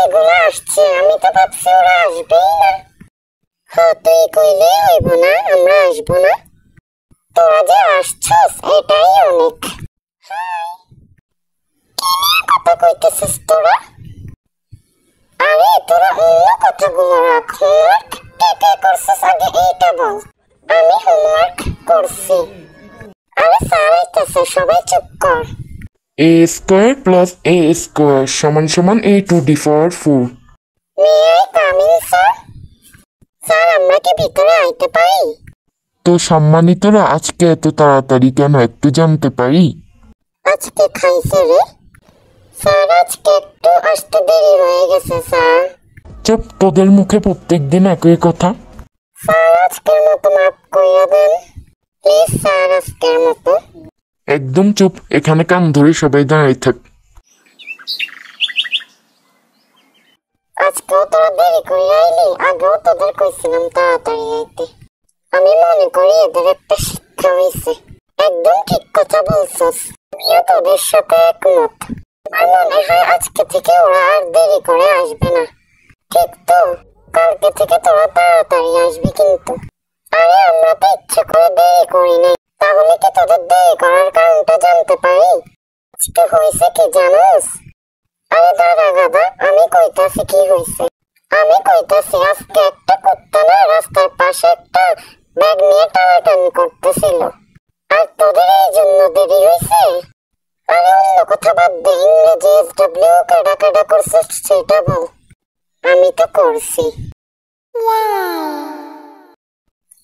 এগুলো আসছে, আমি তো ভাবছি ওরা আসবেই না। হ্যাঁ, তুই কইলে হইব না, আমরা আসবো না। তোরা যে আসছস এটাই অনেক। কি নিয়ে কথা কইতেছিস তোরা? আরে তোরা অন্য কথাগুলো রাখ। হোমওয়ার্ক কে কে করছিস আগে এইটা বল। আমি হোমওয়ার্ক করছি। আরে স্যার আইতাছে, সবাই চুপ কর। a square plus a square সমান সমান a to the power 4। May I come in sir? Sir আমরা কি ভিতরে আইতে পারি? তো সম্মানিতরা, আজকে এত তাড়াতাড়ি কেন একটু জানতে পারি? আজকে খাইছে রে স্যার, আজকে একটু আসতে দেরি হয়ে গেছে স্যার। চুপ, তোদের মুখে প্রত্যেকদিন একই কথা। স্যার আজকের মতো মাফ কইরা দেন প্লিজ স্যার, আজকের মতো। একদম চুপ, এখানে কান ধরে সবাই দাঁড়িয়ে থাক। আজকেও তোরা দেরি করে আইলি, আগেও তোদের কইছিলাম তাড়াতাড়ি আইতে। আমি মনে করি এদের একটা শিক্ষা হয়েছে। একদম ঠিক কথা বলছস, আমিও তোদের সাথে একমত। আমার মনে হয় আজকে থেকে ওরা আর দেরি করে আসবে না। ঠিক তো? কালকে থেকে তোরা তাড়াতাড়ি আসবি কিন্তু। আরে আমরা তো ইচ্ছে করে দেরি করি নাই, তাহলে কি তোদের দেরি করার কারণটা জানতে পারি? আজকে হয়েছে কি জানোস? আরে দাদা গাদা, আমি কইতাছি কি হয়েছে। আমি কইতাছি আজকে একটা কুত্তা না রাস্তার পাশে একটা ব্যাগ নিয়ে টানাটানি করতেছিল, আর তোদের এই জন্য দেরি হয়েছে। আরে অন্য কথা বাদ দে, ইংরেজি এসডব্লিউ কাটা কাটা করছিস সেটা বল। আমি তো করছি।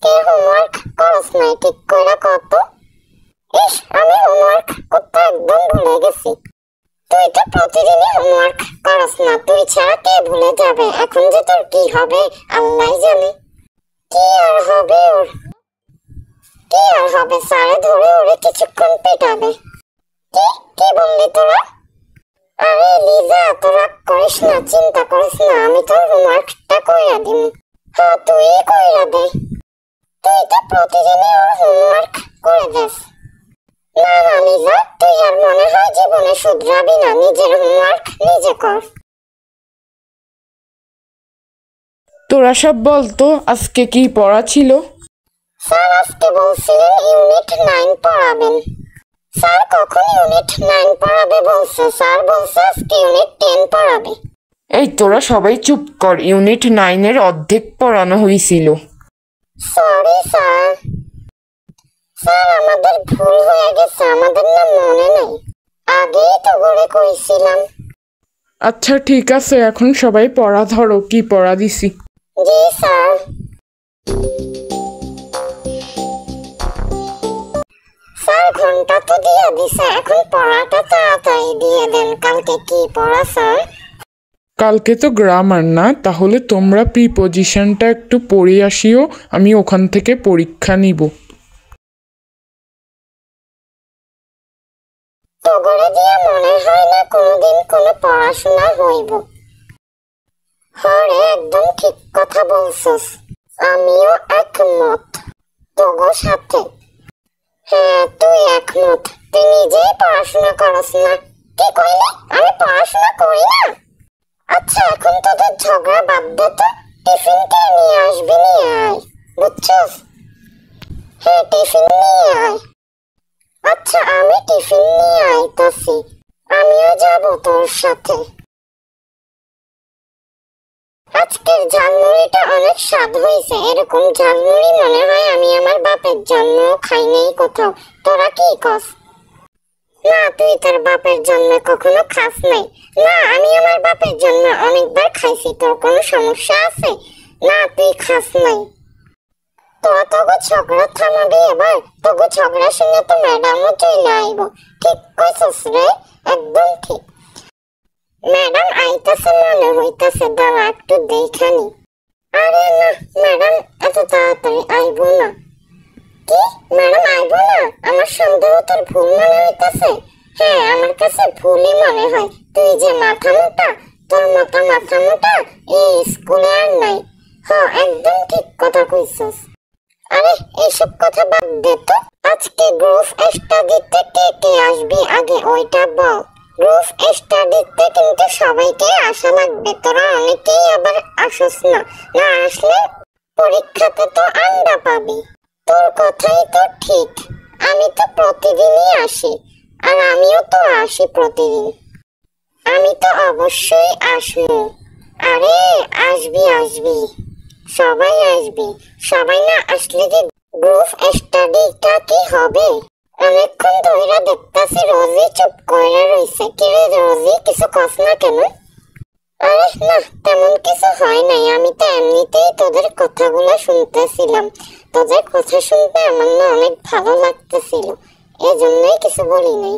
কে হোমওয়ার্ক করস নাই ঠিক কইরা কত? ইস, আমি হোমওয়ার্ক করতে একদম ভুলে গেছি। তুই তো প্রতিদিনই হোমওয়ার্ক করস না, তুই ছাড়া কে ভুলে যাবে? এখন যে তোর কি হবে আল্লাহই জানে। কি আর হবে ওর, কি আর হবে? স্যারে ধরে ওরে কিছুক্ষণ পেটাবে। কি কি বললি তোরা? আরে লিজা, তোরা করিস না, চিন্তা করিস না, আমি তোর হোমওয়ার্কটা কইরা দিম। হ্যাঁ তুই কইরা দে, তুই তো প্রতিদিনই ওর হোমওয়ার্ক করে দিস। না না লিজা, তুই আর মনে হয় জীবনে শুধরাবি না, নিজের হোমওয়ার্ক নিজে কর। তোরা সব বলতো আজকে কি পড়া ছিল? স্যার আজকে বলছিলেন ইউনিট 9 পড়াবেন। স্যার কখন ইউনিট 9 পড়াবে বলছে? স্যার বলছে আজকে ইউনিট 10 পড়াবে। এই তোরা সবাই চুপ কর, ইউনিট 9 অর্ধেক পড়ানো হয়েছিল। Sorry sir. স্যার আমাদের ভুল হয়ে গেছে, আমাদের না মনে নেই, আগেই তো করে কইছিলাম। আচ্ছা ঠিক আছে, এখন সবাই পড়া ধরো, কি পড়া দিছি। জি স্যার। স্যার ঘন্টা তো দিয়ে দিছে, এখন পড়াটা তাড়াতাড়ি দিয়ে দেন। কালকে কি পড়া স্যার? কালকে তো গ্রামার না, তাহলে তোমরা প্রিপজিশনটা একটু পড়ে আসিও, আমি ওখান থেকে পরীক্ষা নিব। তগরে দিয়া মনে হয় না কোনোদিন কোনো পড়াশোনা হইব। হরে একদম ঠিক কথা বলছস, আমিও একমত তগর সাথে। হ্যাঁ তুই একমত, তুই নিজেই পড়াশোনা করস না। কি কইলি? আমি পড়াশোনা করি না? আচ্ছা এখন তোদের ঝগড়া বাদ দে তো, টিফিনটা নিয়ে আসবি, নিয়ে আয়, বুঝছস? হ্যাঁ টিফিন নিয়ে আয়। আচ্ছা আমি টিফিন নিয়ে আইতাছি, আমিও যাব তোর সাথে। আজকের ঝালমুড়িটা অনেক স্বাদ হয়েছে, এরকম ঝালমুড়ি মনে হয় আমি আমার বাপের জন্মও খাই নাই কোথাও। তোরা কি কস? না তুই তোর বাপের জন্মে কখনো খাস নাই। না আমি আমার বাপের জন্য অনেকবার খাইছি, তোর কোনো সমস্যা আছে? না তুই খাস নাই। তোরা তগো ঝগড়া থামাবি এবার? তগো ঝগড়া শুনে তো ম্যাডামও চলে আইব। ঠিক কইছস রে, একদম ঠিক। ম্যাডাম আইতাছে মনে হইতাছে, দাঁড়া একটু দেখানি। আরে না, ম্যাডাম এত তাড়াতাড়ি আইব না। কি ম্যাডাম আইব না? আমার সন্দেহ তোর ভুল মনে হইতাছে। হ্যাঁ আমার কাছে ভুলই মনে হয়। তুই যে মাথা মোটা, তোর মতো মাথা মোটা এই স্কুলে আর নাই। হ্যাঁ একদম ঠিক কথা কইছস। আরে এইসব কথা বাদ দে তো, আজকে গ্রুপ স্টাডিতে কে কে আসবি আগে ওইটা বল। গ্রুপ স্টাডিতে কিন্তু সবাইকে আসা লাগবে, তোরা অনেকেই আবার আসস না, না আসলে পরীক্ষাতে তো আন্ডা পাবি। তোর কথাই তো ঠিক, আমি তো প্রতিদিনই আসি, আর আমিও তো আসি প্রতিদিন, আমি তো অবশ্যই আসবো। আরে আসবি আসবি, সবাই আসবি, সবাই না আসলে যে গ্রুপ স্টাডিটা কি হবে? অনেকক্ষণ ধরে দেখতাছি রোজি চুপ করে রইছে, কিরে রোজি কিছু কস না কেন? আরে না, তেমন কিছু হয় নাই, আমি তো এমনিতেই তোদের কথাগুলো শুনতেছিলাম, তোদের কথা শুনতে আমার না অনেক ভালো লাগতেছিল, এজন্যই কিছু বলি নাই।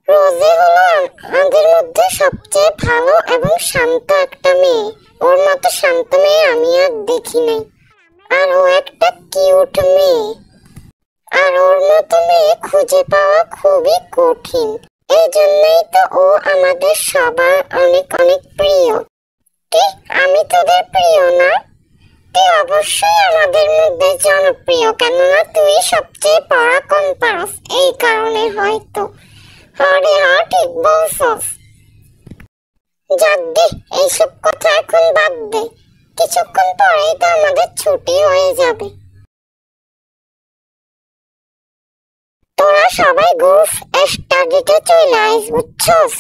রোজি হলো আমাদের মধ্যে সবচেয়ে ভালো এবং শান্ত একটা মেয়ে, ওর মতো শান্ত মেয়ে আমি আর দেখি নাই, আর ও একটা কিউট মেয়ে, আর ওর মতো মেয়ে খুঁজে পাওয়া খুবই কঠিন, এই জন্যই তো ও আমাদের সবার অনেক অনেক প্রিয়। কি আমি তোদের প্রিয় না? তুই অবশ্যই আমাদের মধ্যে জনপ্রিয়, কেননা তুই সবচেয়ে পড়া কম পারস, এই কারণে হয়তো। হরে হ্যাঁ ঠিক বলছস। যাক দে, এইসব কথা এখন বাদ দে, কিছুক্ষণ পরেই তো আমাদের ছুটি হয়ে যাবে। তোরা সবাই গ্রুপ স্টাডিতে চলে আইস, বুঝছস?